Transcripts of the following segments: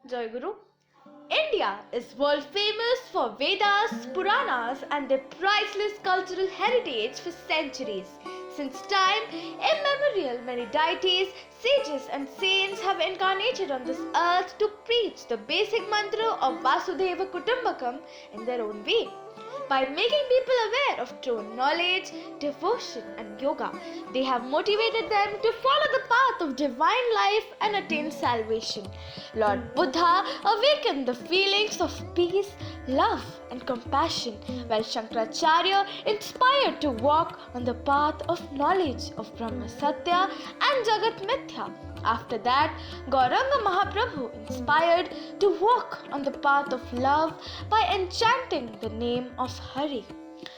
Jai Guru. India is world famous for Vedas, Puranas and their priceless cultural heritage for centuries. Since time immemorial, many deities, sages and saints have incarnated on this earth to preach the basic mantra of Vasudhaiva Kutumbakam in their own way. By making people aware of true knowledge, devotion and yoga, they have motivated them to follow the path of divine life and attain salvation. Lord Buddha awakened the feelings of peace, love and compassion, while Shankaracharya inspired to walk on the path of knowledge of Brahma Satya and Jagat Mithya. After that, Gauranga Mahaprabhu inspired to walk on the path of love by enchanting the name of Hari.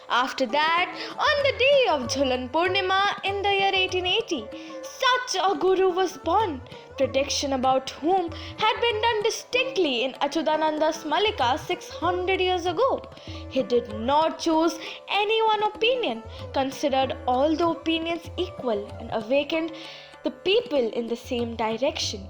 After that, on the day of Jhulan Purnima in the year 1880, such a guru was born, prediction about whom had been done distinctly in Achyutananda's Malika 600 years ago. He did not choose any one opinion, considered all the opinions equal and awakened the people in the same direction.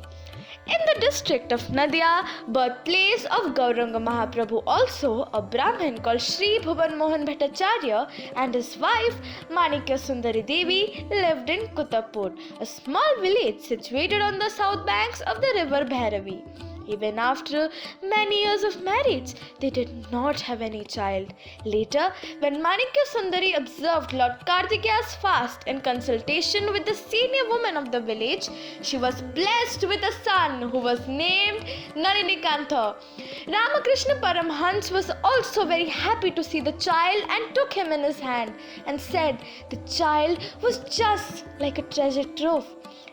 In the district of Nadia, birthplace of Gauranga Mahaprabhu, also a Brahmin called Sri Bhuvan Mohan Bhattacharya and his wife Manikya Sundari Devi lived in Kutapur, a small village situated on the south banks of the river Bhairavi. Even after many years of marriage, they did not have any child. Later, when Manikya Sundari observed Lord Kartikeya's fast in consultation with the senior woman of the village, she was blessed with a son who was named Nalinikantha. Ramakrishna Paramhans was also very happy to see the child and took him in his hand and said the child was just like a treasure trove.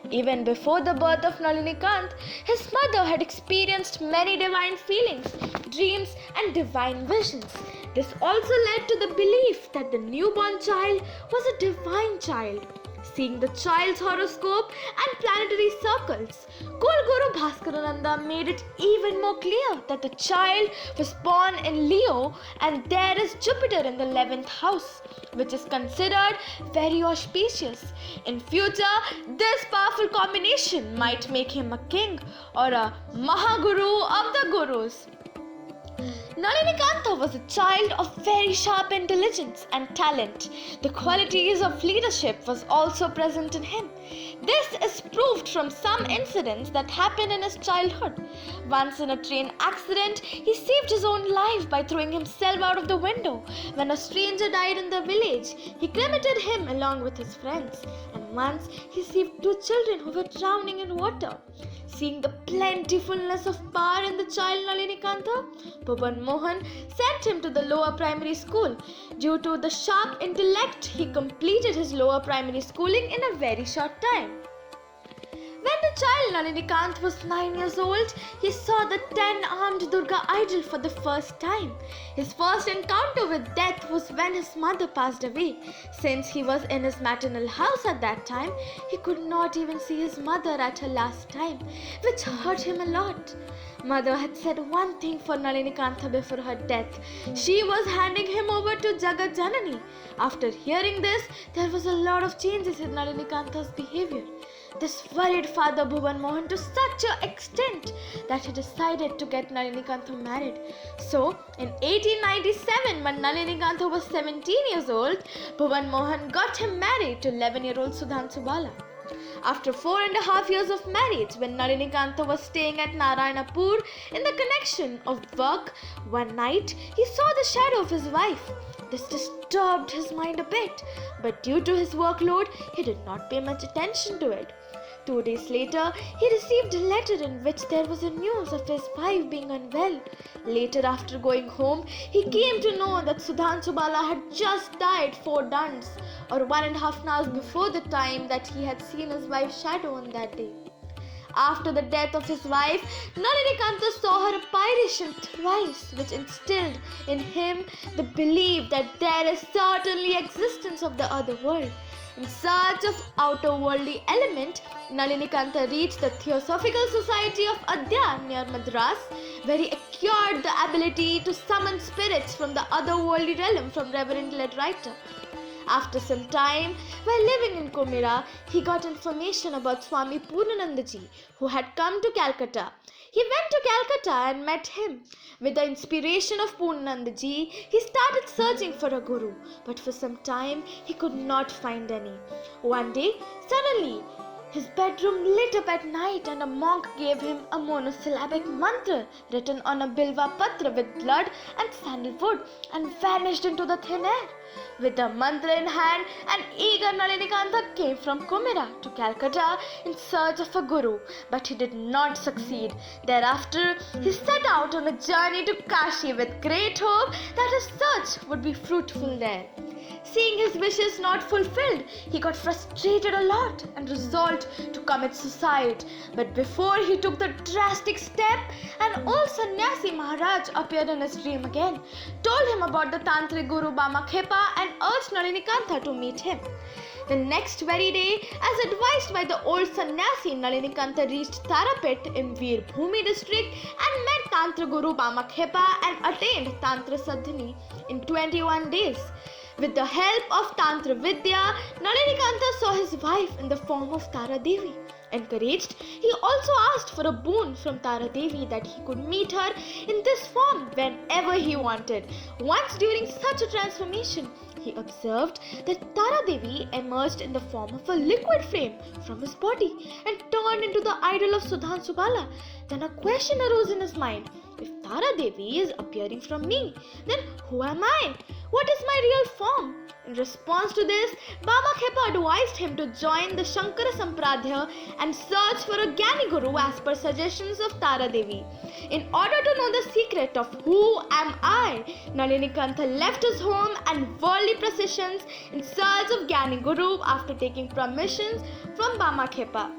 Even before the birth of Nalinikant, his mother had experienced many divine feelings, dreams and divine visions. This also led to the belief that the newborn child was a divine child. Seeing the child's horoscope and planetary circles, Kulguru Bhaskarananda made it even more clear that the child was born in Leo and there is Jupiter in the 11th house, which is considered very auspicious. In future, this powerful combination might make him a king or a Mahaguru of the Gurus. Nalinikantha was a child of very sharp intelligence and talent. The qualities of leadership was also present in him. This is proved from some incidents that happened in his childhood. Once in a train accident, he saved his own life by throwing himself out of the window. When a stranger died in the village, he cremated him along with his friends. And once he saved two children who were drowning in water. Seeing the plentifulness of power in the child Nalinikantha, Bhuvan Mohan sent him to the lower primary school. Due to the sharp intellect, he completed his lower primary schooling in a very short time. When the child Nalinikant was 9 years old, he saw the 10-armed Durga idol for the first time. His first encounter with death was when his mother passed away. Since he was in his maternal house at that time, he could not even see his mother at her last time, which hurt him a lot. Mother had said one thing for Nalinikantha before her death. She was handing him over to Jagat Janani. After hearing this, there was a lot of changes in Nalinikantha's behavior. This worried Father Bhuvan Mohan to such an extent that he decided to get Nalinikantha married. So, in 1897, when Nalinikantha was 17 years old, Bhuvan Mohan got him married to 11-year-old Sudhanshu Bala. After 4.5 years of marriage, when Nalinikantha was staying at Narayanapur in the connection of work, one night he saw the shadow of his wife. This disturbed his mind a bit, but due to his workload, he did not pay much attention to it. 2 days later, he received a letter in which there was a news of his wife being unwell. Later, after going home, he came to know that Sudhanshu Bala had just died 4 days or 1.5 hours before the time that he had seen his wife's shadow on that day. After the death of his wife, Nalinikantha saw her apparition thrice, which instilled in him the belief that there is certainly existence of the other world. In search of outer-worldly element, Nalinikantha reached the Theosophical Society of Adya near Madras, where he acquired the ability to summon spirits from the other-worldly realm from reverend-led writer. After some time, while living in Komira, he got information about Swami Purnanandaji, who had come to Calcutta. He went to Calcutta and met him. With the inspiration of Purnanandaji, he started searching for a guru, but for some time he could not find any. One day, suddenly, his bedroom lit up at night and a monk gave him a monosyllabic mantra written on a bilva patra with blood and sandalwood and vanished into the thin air. With the mantra in hand, an eager Nalinikanta came from Kumira to Calcutta in search of a guru, but he did not succeed. Thereafter, he set out on a journey to Kashi with great hope that his search would be fruitful there. Seeing his wishes not fulfilled, he got frustrated a lot and resolved to commit suicide. But before he took the drastic step, an old sannyasi Maharaj appeared in his dream again, told him about the Tantric Guru Bamakhepa and urged Nalinikanta to meet him. The next very day, as advised by the old sannyasi, Nalinikanta reached Tarapet in Veerbhumi district and met Tantra Guru Bamakhepa and attained Tantra Sadhini in 21 days. With the help of Tantra Vidya, Nalinikanta saw his wife in the form of Tara Devi. Encouraged, he also asked for a boon from Tara Devi that he could meet her in this form whenever he wanted. Once during such a transformation, he observed that Tara Devi emerged in the form of a liquid flame from his body and turned into the idol of Sudhanshu Bala. Then a question arose in his mind. If Tara Devi is appearing from me, then who am I? What is my real form? In response to this, Bamakhepa advised him to join the Shankara Sampradaya and search for a Gyani Guru as per suggestions of Tara Devi. In order to know the secret of who am I, Nalinikanta left his home and worldly processions in search of Gyani Guru after taking permissions from Bamakhepa.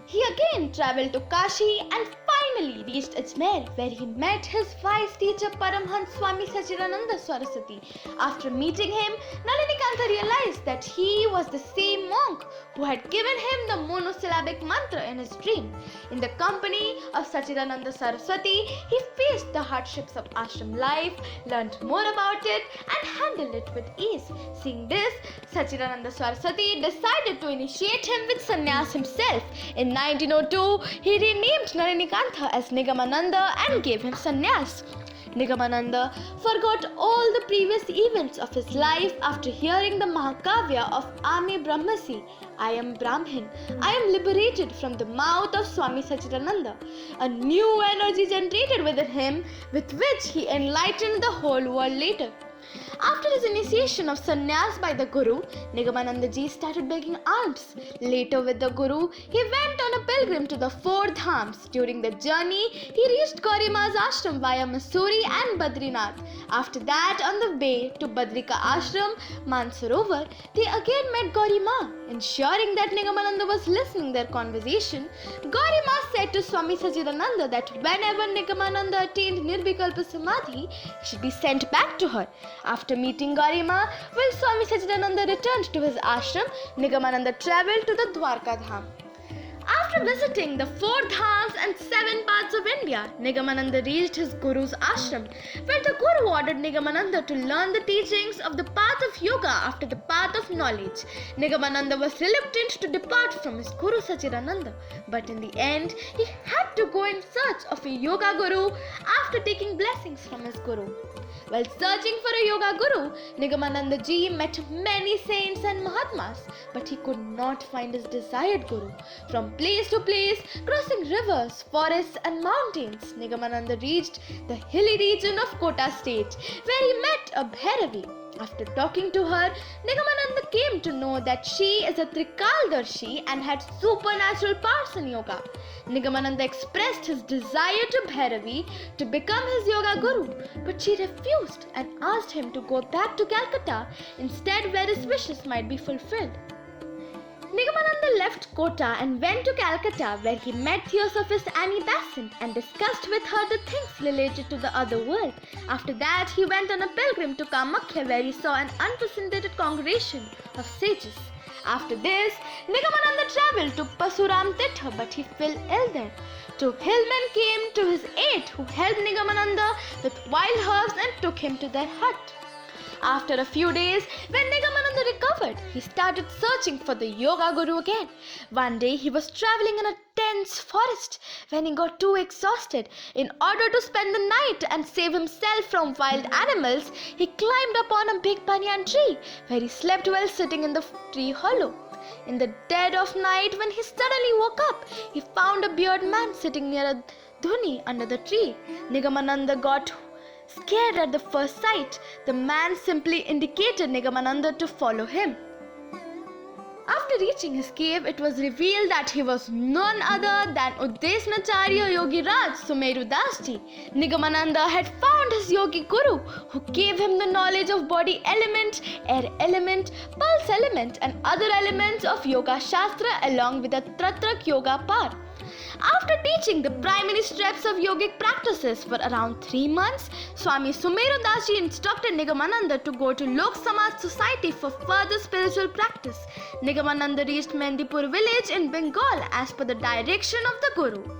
He again travelled to Kashi and finally reached Ajmer, where he met his wise teacher Paramhans Swami Sachidananda Saraswati. After meeting him, Nalinikanta realized that he was the same monk who had given him the monosyllabic mantra in his dream. In the company of Sachidananda Saraswati, he faced the hardships of ashram life, learned more about it and handled it with ease. Seeing this, Sachidananda Saraswati decided to initiate him with sannyas himself. In 1902, he renamed Nalinikanta as Nigamananda and gave him sannyas. Nigamananda forgot all the previous events of his life after hearing the Mahakavya of Ame Brahmasi, I am Brahmin, I am liberated from the mouth of Swami Sachidananda. A new energy generated within him with which he enlightened the whole world later. After his initiation of sannyas by the Guru, Nigamananda Ji started begging alms. Later with the Guru, he went on a pilgrim to the four dhams. During the journey, he reached Gaurima's ashram via Mussoorie and Badrinath. After that, on the way to Badrika ashram, Mansarovar, they again met Gaurima. Ensuring that Nigamananda was listening their conversation, Gaurima said to Swami Sachidananda that whenever Nigamananda attained Nirvikalpa Samadhi, he should be sent back to her. After meeting Gaurima, when Swami Sachidananda returned to his ashram, Nigamananda travelled to the Dwarka Dham. After visiting the four dhams and 7 parts of India, Nigamananda reached his Guru's ashram, where the Guru ordered Nigamananda to learn the teachings of the path of yoga after the path of knowledge. Nigamananda was reluctant to depart from his Guru Sachidananda, but in the end, he had to go in search of a yoga guru after taking blessings from his Guru. While searching for a yoga guru, Nigamananda Ji met many saints and Mahatmas, but he could not find his desired guru. From place to place, crossing rivers, forests and mountains, Nigamananda reached the hilly region of Kota state, where he met a Bhairavi. After talking to her, Nigamananda came to know that she is a Trikaldarshi and had supernatural powers in yoga. Nigamananda expressed his desire to Bhairavi to become his yoga guru, but she refused and asked him to go back to Calcutta instead, where his wishes might be fulfilled. Nigamananda left Kota and went to Calcutta, where he met Theosophist Annie Besant and discussed with her the things related to the other world. After that, he went on a pilgrim to Kamakhya, where he saw an unprecedented congregation of sages. After this, Nigamananda travelled to Pasuram Titha, but he fell ill there. Two hillmen came to his aid, who helped Nigamananda with wild herbs and took him to their hut. After a few days, when Nigamananda Nigamananda recovered, he started searching for the yoga guru again. One day he was traveling in a dense forest when he got too exhausted. In order to spend the night and save himself from wild animals, he climbed upon a big banyan tree where he slept while sitting in the tree hollow. In the dead of night, when he suddenly woke up, he found a bearded man sitting near a dhuni under the tree. Nigamananda got scared at the first sight. The man simply indicated Nigamananda to follow him. After reaching his cave, it was revealed that he was none other than Uddesnacharya Yogi Raj Sumeru Dasji. Nigamananda had found his yogi guru, who gave him the knowledge of body element, air element, pulse element and other elements of Yoga Shastra along with the Tratrak Yoga part. After teaching the primary steps of yogic practices for around 3 months, Swami Sumeru Dasji instructed Nigamananda to go to Lok Samaj Society for further spiritual practice. Nigamananda reached Mendipur village in Bengal as per the direction of the Guru.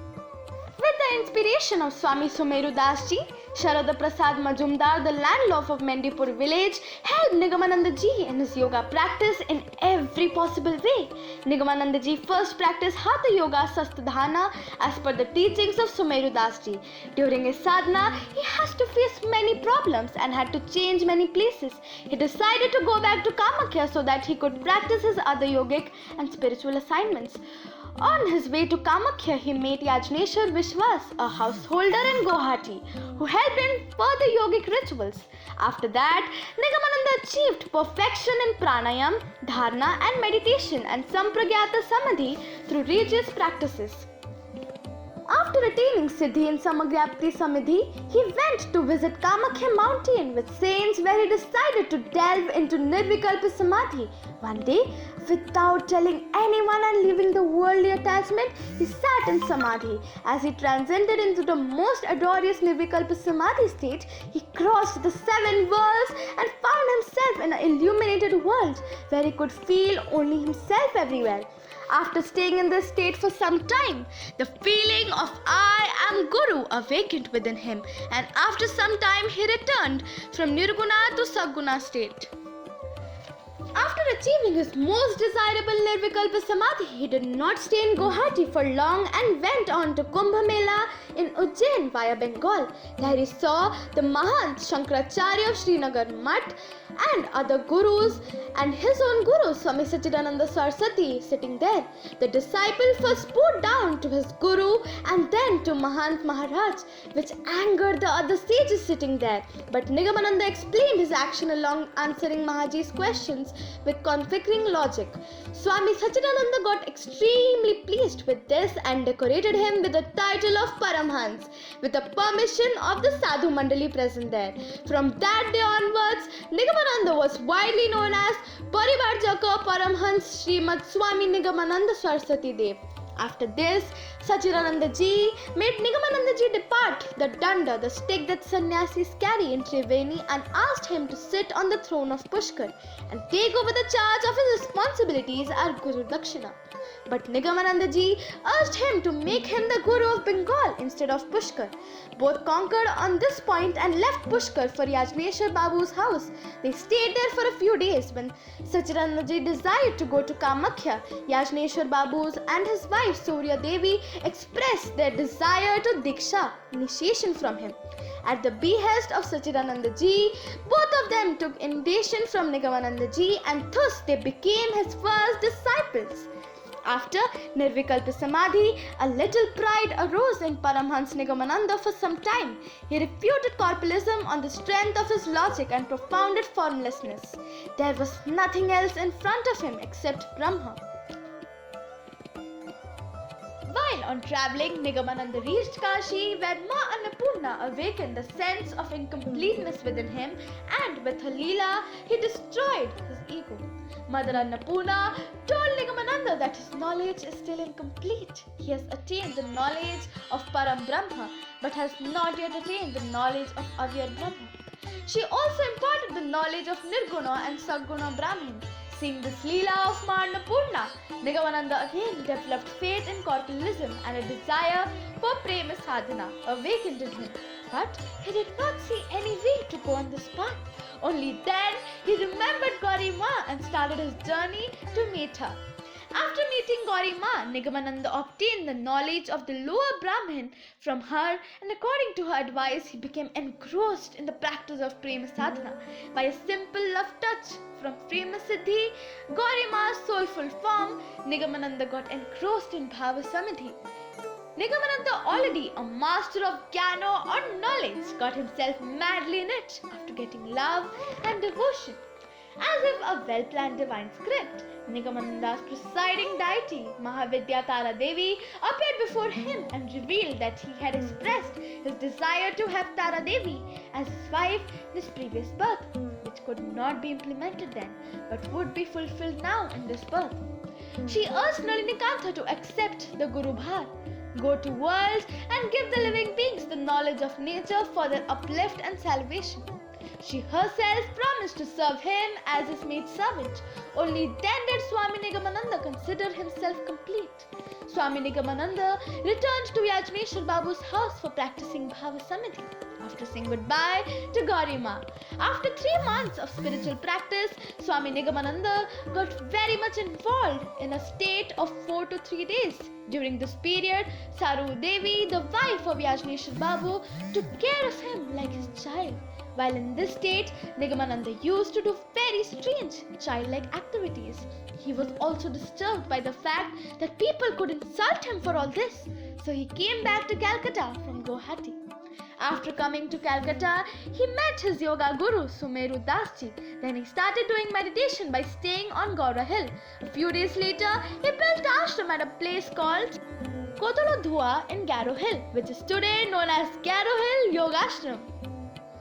With the inspiration of Swami Sumeru Dasji, Sharada Prasad Majumdar, the landlord of Mendipur village, helped Nigamananda Ji in his yoga practice in every possible way. Nigamananda Ji first practiced Hatha Yoga Sastadhana as per the teachings of Sumeru Dasji. During his sadhana, he has to face many problems and had to change many places. He decided to go back to Kamakhya so that he could practice his other yogic and spiritual assignments. On his way to Kamakhya, he met Yajneshwar Vishwas, a householder in Guwahati, who helped in further yogic rituals. After that, Nigamananda achieved perfection in pranayam, dharana and meditation and sampragyata samadhi through religious practices. After attaining Siddhi in Samagyapti Samadhi, he went to visit Kamakhya mountain with saints where he decided to delve into Nirvikalpa Samadhi. One day, without telling anyone and leaving the worldly attachment, he sat in Samadhi. As he transcended into the most adorious Nirvikalpa Samadhi state, he crossed the 7 worlds and found himself in an illuminated world where he could feel only himself everywhere. After staying in this state for some time, the feeling of I am Guru awakened within him, and after some time he returned from Nirguna to Saguna state. After achieving his most desirable Nirvikalpa Samadhi, he did not stay in Guwahati for long and went on to Kumbh Mela in Ujjain via Bengal. There he saw the Mahant Shankaracharya of Srinagar Mutt and other gurus and his own guru Swami Sachidananda Saraswati sitting there. The disciple first bowed down to his guru and then to Mahant Maharaj, which angered the other sages sitting there. But Nigamananda explained his action along answering Mahaji's questions with conflicting logic. Swami Sachidananda got extremely pleased with this and decorated him with the title of Paramhans with the permission of the Sadhu Mandali present there. From that day onwards, Nigamananda was widely known as Parivarjaka Paramhans Srimad Swami Nigamananda Saraswati Dev. After this, Sachidananda Ji made Nigamananda Ji depart the danda, the stick that sannyasis carry in Triveni, and asked him to sit on the throne of Pushkar and take over the charge of his responsibilities as Guru Dakshina. But Nigamananda Ji urged him to make him the Guru of Bengal instead of Pushkar. Both concurred on this point and left Pushkar for Yajneshwar Babu's house. They stayed there for a few days. When Sachidananda Ji desired to go to Kamakhya, Yajneshwar Babu's and his wife Surya Devi expressed their desire to Diksha, initiation from him. At the behest of Sachidananda Ji, both of them took initiation from Nigamananda Ji and thus they became his first disciples. After Nirvikalpa Samadhi, a little pride arose in Paramhans Nigamananda for some time. He refuted corporealism on the strength of his logic and propounded formlessness. There was nothing else in front of him except Brahma. While on travelling, Nigamananda reached Kashi, where Ma Annapurna awakened the sense of incompleteness within him, and with her Leela, he destroyed his ego. Mother Annapurna told Nigamananda that his knowledge is still incomplete. He has attained the knowledge of Param Brahma, but has not yet attained the knowledge of Avyar Brahma. She also imparted the knowledge of Nirguna and Saguna Brahmin. Seeing this Leela of Ma Annapurna, Nigamananda again developed faith in corporealism and a desire for prema sadhana awakened in him. But he did not see any way to go on this path. Only then he remembered Gauri Ma and started his journey to meet her. After meeting Gauri Ma, Nigamananda obtained the knowledge of the lower Brahmin from her, and according to her advice, he became engrossed in the practice of Prema Sadhana. By a simple love touch from Prema Siddhi, Gauri Ma's soulful form, Nigamananda got engrossed in Bhava Samadhi. Nigamananda, already a master of Jnana or knowledge, got himself madly in it after getting love and devotion. As if a well-planned divine script, Nigamananda's presiding deity, Mahavidya Tara Devi, appeared before him and revealed that he had expressed his desire to have Tara Devi as his wife in his previous birth, which could not be implemented then, but would be fulfilled now in this birth. She urged Nalinikantha to accept the Guru Bhar, go to worlds and give the living beings the knowledge of nature for their uplift and salvation. She herself promised to serve him as his maid servant. Only then did Swami Nigamananda consider himself complete. Swami Nigamananda returned to Yajneshwar Babu's house for practicing Bhava Samadhi after saying goodbye to Gauri Ma. After 3 months of spiritual practice, Swami Nigamananda got very much involved in a state of 4 to 3 days. During this period, Saru Devi, the wife of Yajneshwar Babu, took care of him like his child. While in this state, Nigamananda used to do very strange, childlike activities. He was also disturbed by the fact that people could insult him for all this. So he came back to Calcutta from Guwahati. After coming to Calcutta, he met his yoga guru Sumeru Das Ji. Then he started doing meditation by staying on Gaura Hill. A few days later, he built an ashram at a place called Kodolodhua in Garo Hill, which is today known as Garo Hill Yoga Ashram.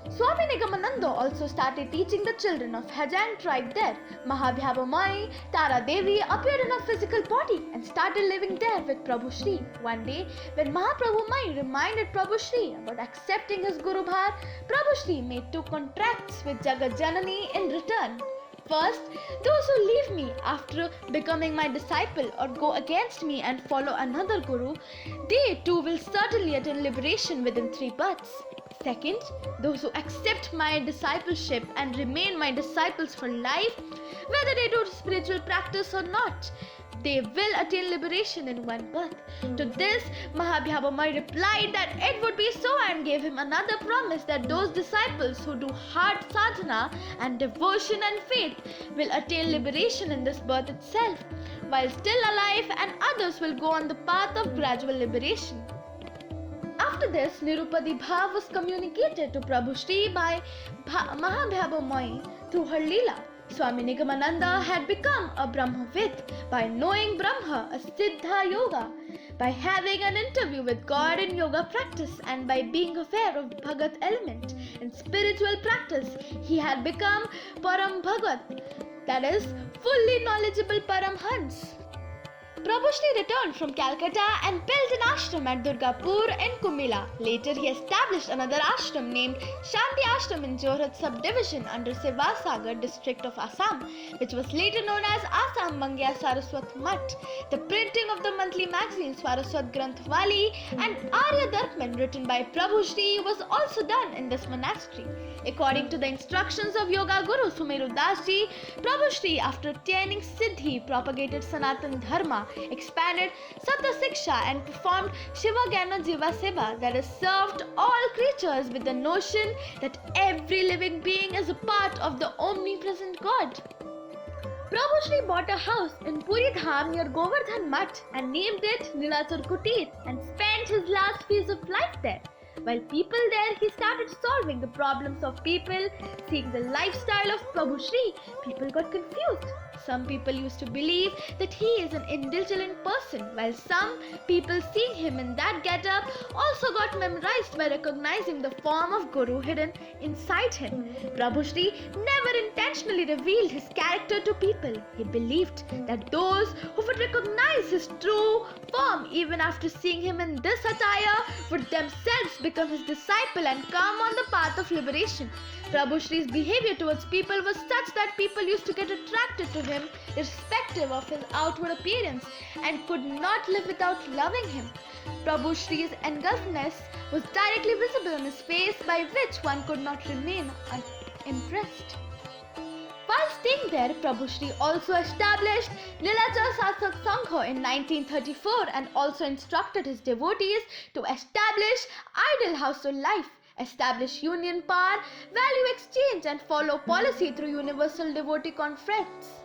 Swami Nigamananda also started teaching the children of Hajan tribe there. Mahabhyabhamai Tara Devi appeared in a physical body and started living there with Prabhu Shri. One day, when Mahaprabhu Mai reminded Prabhu Shri about accepting his Guru Bhar, Prabhu Shri made 2 contracts with Jagat Janani in return. First, those who leave me after becoming my disciple or go against me and follow another Guru, they too will certainly attain liberation within 3 births. Second, those who accept my discipleship and remain my disciples for life, whether they do spiritual practice or not, they will attain liberation in 1 birth. To this, Mahabhyabhamai replied that it would be so and gave him another promise that those disciples who do hard sadhana and devotion and faith will attain liberation in this birth itself, while still alive, and others will go on the path of gradual liberation. After this, Nirupadi Bhav was communicated to Prabhu Shri by Mahabhyabhamai through her Leela. Swami Nigamananda had become a Brahmavid by knowing Brahma, a Siddha Yoga, by having an interview with God in yoga practice, and by being aware of Bhagat element in spiritual practice. He had become Param Bhagat, that is, fully knowledgeable Paramhans. Prabhu Shri returned from Calcutta and built an ashram at Durgapur in Kumila. Later, he established another ashram named Shanti Ashram in Jorhat subdivision under Sivasagar district of Assam, which was later known as Assam Mangya Saraswat Mutt. The printing of the monthly magazine Saraswat Granthwali and Arya Darpan written by Prabhu Shri was also done in this monastery. According to the instructions of Yoga Guru Sumeru Das Ji, Prabhu Shri, after attaining Siddhi, propagated Sanatan Dharma, expanded Sata Siksha, and performed Shiva Jnana Jiva Seva, that is, served all creatures with the notion that every living being is a part of the omnipresent God. Prabhu Shri bought a house in Puri Dham near Govardhan Mutt and named it Nilachar Kutir and spent his last phase of life there. While people there, he started solving the problems of people seeing the lifestyle of Prabhu Shri. People got confused. Some people used to believe that he is an indulgent person, while some people seeing him in that get-up also got memorized by recognizing the form of Guru hidden inside him. Prabhu Shri never intentionally revealed his character to people. He believed that those who would recognize his true form even after seeing him in this attire would themselves become his disciple and come on the path of liberation. Prabhu Shri's behavior towards people was such that people used to get attracted to him irrespective of his outward appearance and could not live without loving him. Prabhu Shri's engulfedness was directly visible on his face, by which one could not remain unimpressed. While staying there, Prabhu Shri also established Nilacha Satsang Sangha in 1934 and also instructed his devotees to establish ideal household life, establish union power, value exchange and follow policy through Universal Devotee Conference.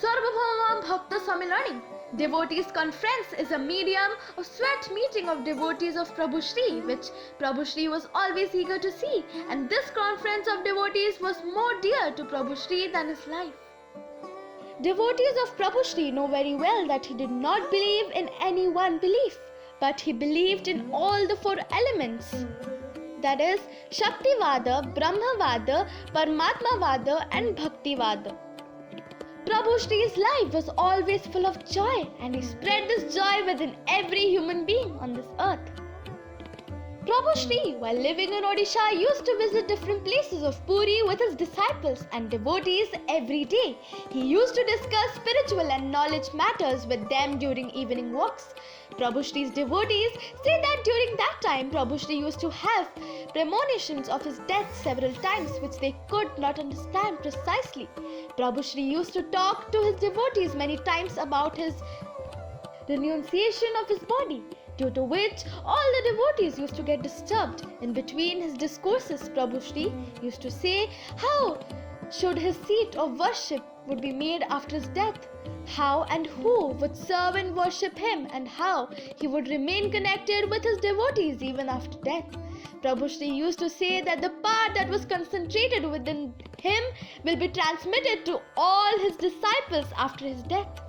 Sarvabhauma Bhakta Samilani Devotees Conference is a medium of sweat meeting of devotees of Prabhu Shri, which Prabhu Shri was always eager to see, and this conference of devotees was more dear to Prabhu Shri than his life. Devotees of Prabhu Shri know very well that he did not believe in any one belief, but he believed in all the four elements. That is, Shaktivada, Brahmavada, Paramatmavada and Bhaktivada. Prabhu Shri's life was always full of joy, and he spread this joy within every human being on this earth. Prabhu Shri, while living in Odisha, used to visit different places of Puri with his disciples and devotees every day. He used to discuss spiritual and knowledge matters with them during evening walks. Prabhu Shri's devotees say that during that time, Prabhu Shri used to have premonitions of his death several times, which they could not understand precisely. Prabhu Shri used to talk to his devotees many times about his renunciation of his body, due to which all the devotees used to get disturbed. In between his discourses, Prabhu Shri used to say how should his seat of worship would be made after his death, how and who would serve and worship him, and how he would remain connected with his devotees even after death. Prabhu Shri used to say that the power that was concentrated within him will be transmitted to all his disciples after his death.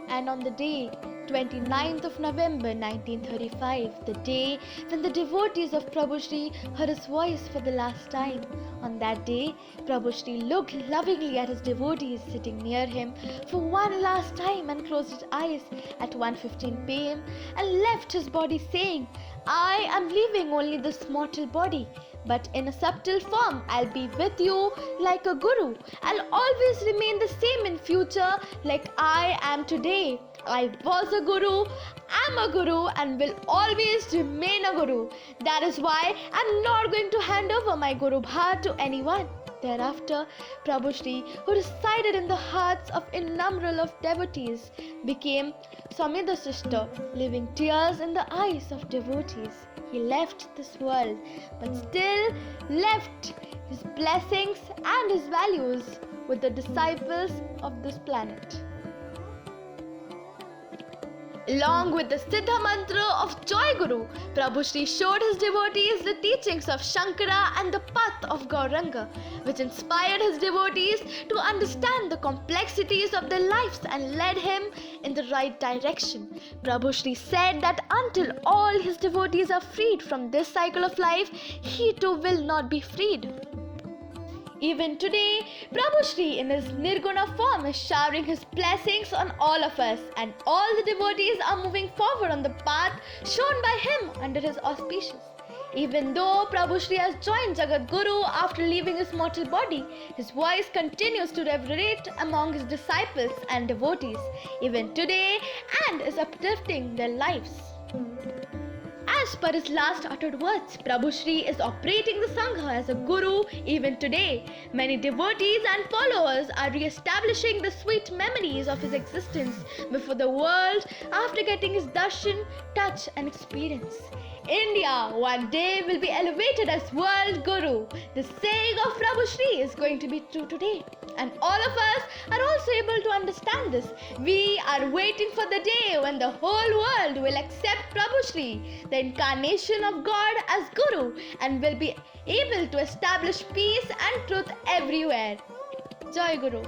And on the day 29th of November 1935, the day when the devotees of Prabhu Shri heard his voice for the last time. On that day, Prabhu Shri looked lovingly at his devotees sitting near him for one last time and closed his eyes at 1:15 p.m. and left his body saying, "I am leaving only this mortal body, but in a subtle form I'll be with you like a guru. I'll always remain the same in future like I am today. I was a guru, am a guru and will always remain a guru. That is why I'm not going to hand over my guru bhar to anyone." Thereafter, Prabhu Shri, who resided in the hearts of innumerable of devotees, became Swami sister, leaving tears in the eyes of devotees. He left this world, but still left his blessings and his values with the disciples of this planet. Along with the Siddha mantra of Joy Guru, Prabhu Shri showed his devotees the teachings of Shankara and the path of Gauranga, which inspired his devotees to understand the complexities of their lives and led him in the right direction. Prabhu Shri said that until all his devotees are freed from this cycle of life, he too will not be freed. Even today, Prabhu Shri in his Nirguna form is showering his blessings on all of us, and all the devotees are moving forward on the path shown by him under his auspices. Even though Prabhu Shri has joined Jagat Guru after leaving his mortal body, his voice continues to reverberate among his disciples and devotees, even today, and is uplifting their lives. As per his last uttered words, Prabhu Shri is operating the Sangha as a guru even today. Many devotees and followers are re-establishing the sweet memories of his existence before the world after getting his darshan, touch and experience. India one day will be elevated as world guru. The saying of Prabhu Shri is going to be true today. And all of us are also able to understand this. We are waiting for the day when the whole world will accept Prabhu Shri, the incarnation of God, as Guru, and will be able to establish peace and truth everywhere. Jai Guru.